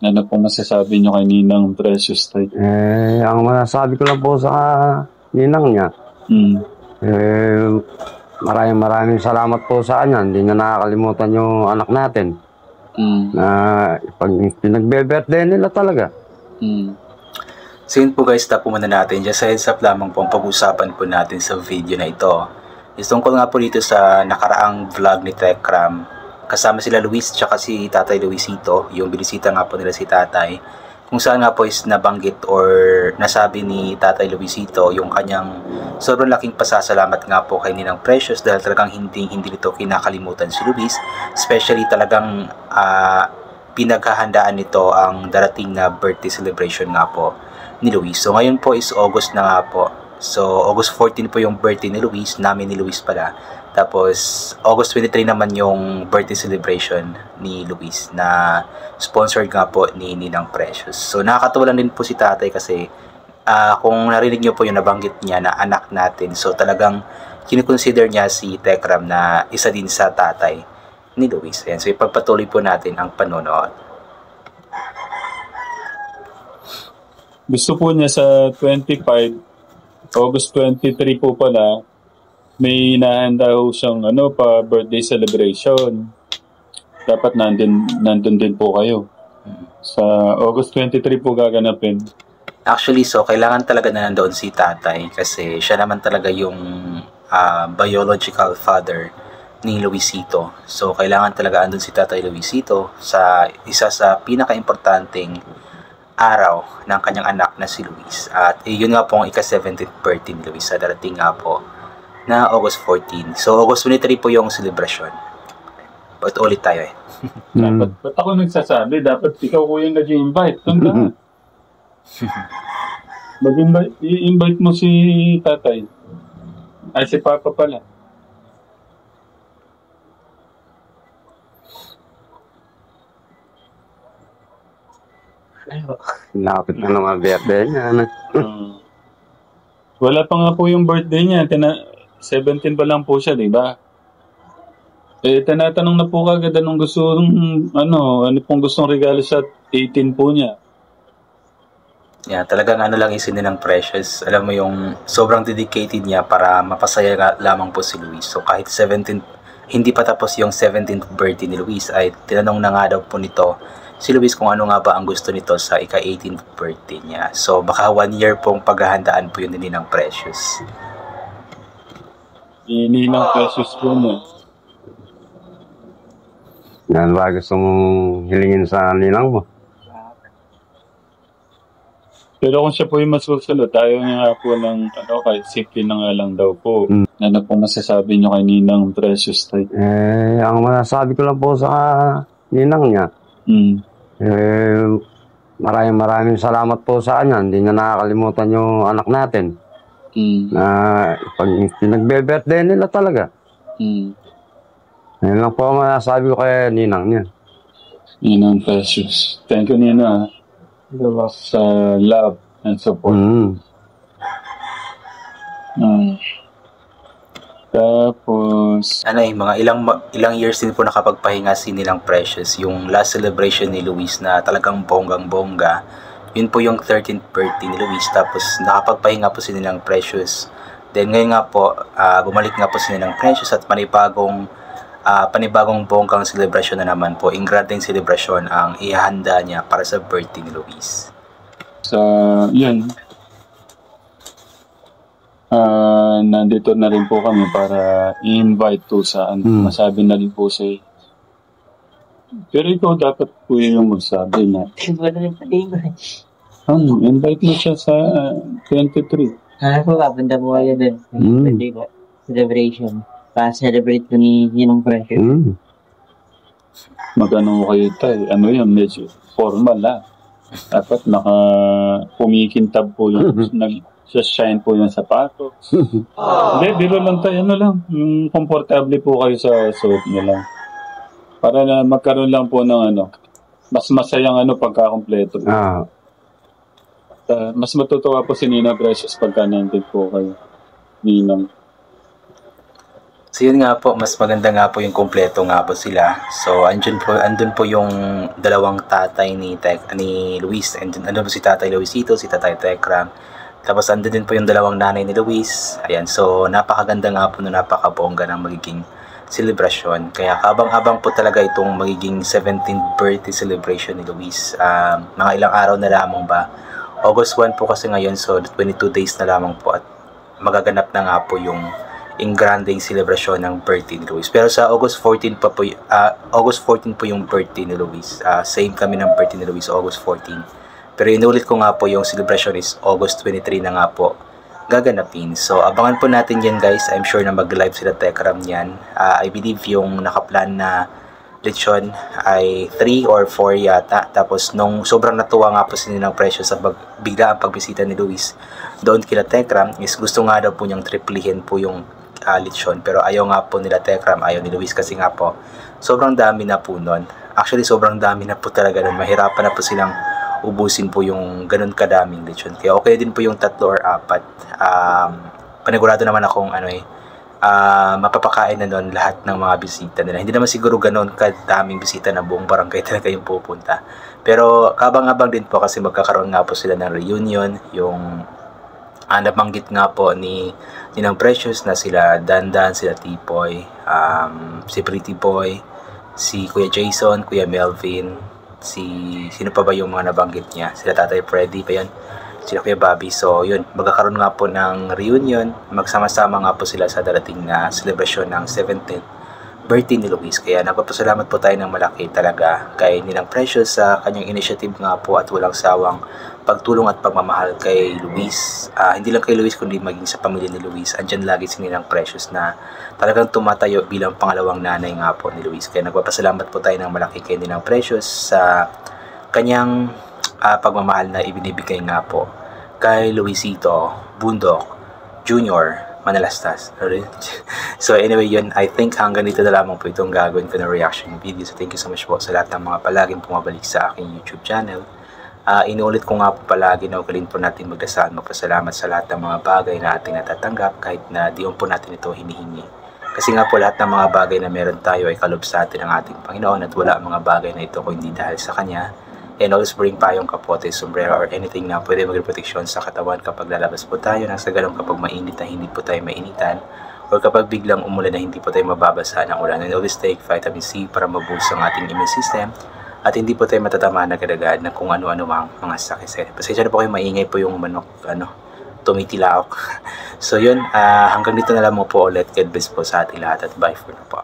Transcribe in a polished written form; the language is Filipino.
Ano pong masasabi nyo kay Ninang Precious tayo? Ang masasabi ko lang po sa ninang niya, maraming salamat po sa kanya. Hindi niya nakakalimutan yung anak natin. Na pag pinagbe-birthday nila talaga. So yun po guys, stop po muna natin. Just a heads up lamang po ang pag-usapan po natin sa video na ito. Is tungkol nga po dito sa nakaraang vlog ni Tekram. Kasama sila Luis tsaka si Tatay Luisito. Yung binisita nga po nila si Tatay. Kung saan nga po is nabanggit or nasabi ni Tatay Luisito yung kanyang sobrang laking pasasalamat nga po kay Ninang Precious dahil talagang hindi nito kinakalimutan si Luis. Especially talagang pinaghahandaan nito ang darating na birthday celebration nga po ni Luis. So ngayon po is August na nga po. So August 14 po yung birthday ni Luis, namin ni Luis pala. Tapos August 23 naman yung birthday celebration ni Luis na sponsored nga po ni Ninang Precious. So nakakatuwa lang din po si Tatay kasi kung narinig niyo po yung nabanggit niya na anak natin. So talagang kinoconsider niya si Tekram na isa din sa tatay ni Luis. Ayan. So ipagpatuloy po natin ang panonood. Gusto po niya sa 25, August 23 po pala, may hinahanda ho siyang pa birthday celebration. Dapat nandun din po kayo. Sa August 23 po gaganapin. Actually, so kailangan talaga na nandoon si Tatay kasi siya naman talaga yung biological father ni Luisito. So kailangan talaga andun si Tatay Luisito sa isa sa pinaka-importanting araw ng kanyang anak na si Luis. At yun nga po ang ika-17th birthday ni Luis sa darating nga po na August 14. So August 23 po yung celebration. But ulit tayo eh. Ba't ako nagsasabi? Dapat ikaw ko yung nag-i-invite. Tanda. I-invite mo si Tatay. Ay, si Papa pala. Lapit na naman birthday niya. Wala pa nga po yung birthday niya. 17 pa lang po siya, di ba? Tinatanong na po kagad anong ano pong gustong regalo sa 18 po niya. Yeah, talagang lang isin ng Precious. Alam mo yung sobrang dedicated niya para mapasaya lamang po si Luis. So kahit 17th, hindi pa tapos yung 17th birthday ni Luis, ay tinanong na nga daw po nito si Luis kung ano nga ba ang gusto nito sa ika-18th birthday niya. So baka 1 year pong paghahandaan po yun ni Ninang Precious. Ninang Precious po mo. Yan ba gusto mong hilingin sa ninang mo? Pero kung siya po yung masusunod, tayo nga po ng kahit simple na nga lang daw po. Ano po masasabi niyo kay Ninang Precious tayo? Ang masasabi ko lang po sa ninang niya, maraming salamat po sa kanya. Hindi niya nakakalimutan yung anak natin. Na pag pinagbe-birthday nila talaga. Yan lang po ang masasabi ko kay ninang niya. Ninang Precious. Thank you, Nina. Sa love and support. Tapos mga ilang years din po nakapagpahinga si Ninang Precious. Yung last celebration ni Luis na talagang bonggang-bongga, yun po yung 13th birthday ni Luis. Tapos nakapagpahinga po si Ninang Precious. Then ngayon nga po, bumalik nga po si Ninang Precious at panibagong bonggang celebration na naman po. Ingrading celebration ang ihahanda niya para sa birthday ni Luis. So, yun. Nandito na rin po kami para i-invite po sa masabi na rin po sa'yo. Pero ikaw dapat po yung magsabi na. Invite mo siya sa 23. Po, papunta po kayo din. Birthday po. Celebration. Pa-celebrate ko ni Ninang Precious. Magano kayo tayo? Ano yun? Medyo formal Dapat pumikintab po yung shine po yung sapatos. Hindi, biro lang tayo. Komportable po kayo sa suot nyo lang. Para na magkaroon lang po ng mas masayang pagkakompleto. Mas matutuwa po si Ninang Precious pagka nandun po kayo. Ninang. So yun nga po, mas maganda nga po yung kumpleto nga po sila. So andun po yung dalawang tatay ni Luis. Andun po si Tatay Luisito, si Tatay Tekram. Tapos andun din po yung dalawang nanay ni Luis. Ayan, so napakaganda nga po, napakabongga ng magiging celebration. Kaya kabang-abang po talaga itong magiging 17th birthday celebration ni Luis. Mga ilang araw na lamang ba? August 1 po kasi ngayon, so 22 days na lamang po at magaganap na nga po yung granding celebration ng birthday ni Luis. Pero sa August 14 po yung birthday ni Luis. Same kami ng birthday ni Luis, August 14. Pero inulit ko nga po yung celebration is August 23 na nga po gaganapin. So abangan po natin yan guys. I'm sure na mag-live sila Tekram yan. I believe yung nakaplan na lechon ay 3 or 4 yata. Tapos nung sobrang natuwa nga po sila ng presyo sa bigla ang pagbisita ni Luis doon kila Tekram is gusto nga daw po niyang triplihin po yung lechon. Pero ayaw nga po nila Tekram, ayaw ni Luis kasi nga po sobrang dami na po nun. Actually sobrang dami na po talaga nun. Mahirapan na po silang ubusin po yung ganun kadaming lechon. Kaya okay din po yung 3 or 4. Panigurado naman akong mapapakain na nun lahat ng mga bisita nila. Hindi naman siguro ganun kadaming bisita na buong barangay talaga yung pupunta. Pero kabang-abang din po kasi magkakaroon nga po sila ng reunion. Yung nabanggit nga po ni Ninang Precious na sila Dandan, sila Tipoy, si Pretty Boy, si Kuya Jason, Kuya Melvin, sino pa ba yung mga nabanggit niya? Sila Tatay Freddy pa yan, sila Kuya Bobby. So yun, magkakaroon nga po ng reunion. Magsama-sama nga po sila sa darating na celebration ng 17th birthday ni Luis. Kaya nagpapasalamat po tayo ng malaki talaga kay Ninang Precious sa kanyang initiative nga po at walang sawang pagtulong at pagmamahal kay Luis. Hindi lang kay Luis kundi maging sa pamilya ni Luis. Andyan lagi si Ninang Precious na talagang tumatayo bilang pangalawang nanay nga po ni Luis. Kaya nagpapasalamat po tayo ng malaki kay Ninang Precious sa kanyang pagmamahal na ibinibigay nga po kay Luisito Bundok Jr. Manalastas. So anyway yun, I think hanggang dito na lamang po itong gagawin ko na reaction video. So thank you so much po sa lahat ng mga palaging pumabalik sa aking YouTube channel. Inuulit ko nga po palagi na ugalin po natin magdasal, magpasalamat sa lahat ng mga bagay na ating natatanggap kahit na di po natin ito hinihingi. Kasi nga po lahat ng mga bagay na meron tayo ay kalob sa atin ng ating Panginoon at wala ang mga bagay na ito kung hindi dahil sa Kanya. And always bring payong, kapote, sombrero or anything na pwede maging proteksyon sa katawan kapag lalabas po tayo. Nang sa ganun kapag mainit na hindi po tayo mainitan or kapag biglang umulan na hindi po tayo mababasa ng ulan. And always take vitamin C para maboost ang ating immune system at hindi po tayo matatamaan agad-agad ng kung ano-ano mga sakit. Pasensya na po kayo, maingay po yung manok, tumitilaok. So yun, hanggang dito na lang mo po ulit. God bless po sa ating lahat at bye for now po.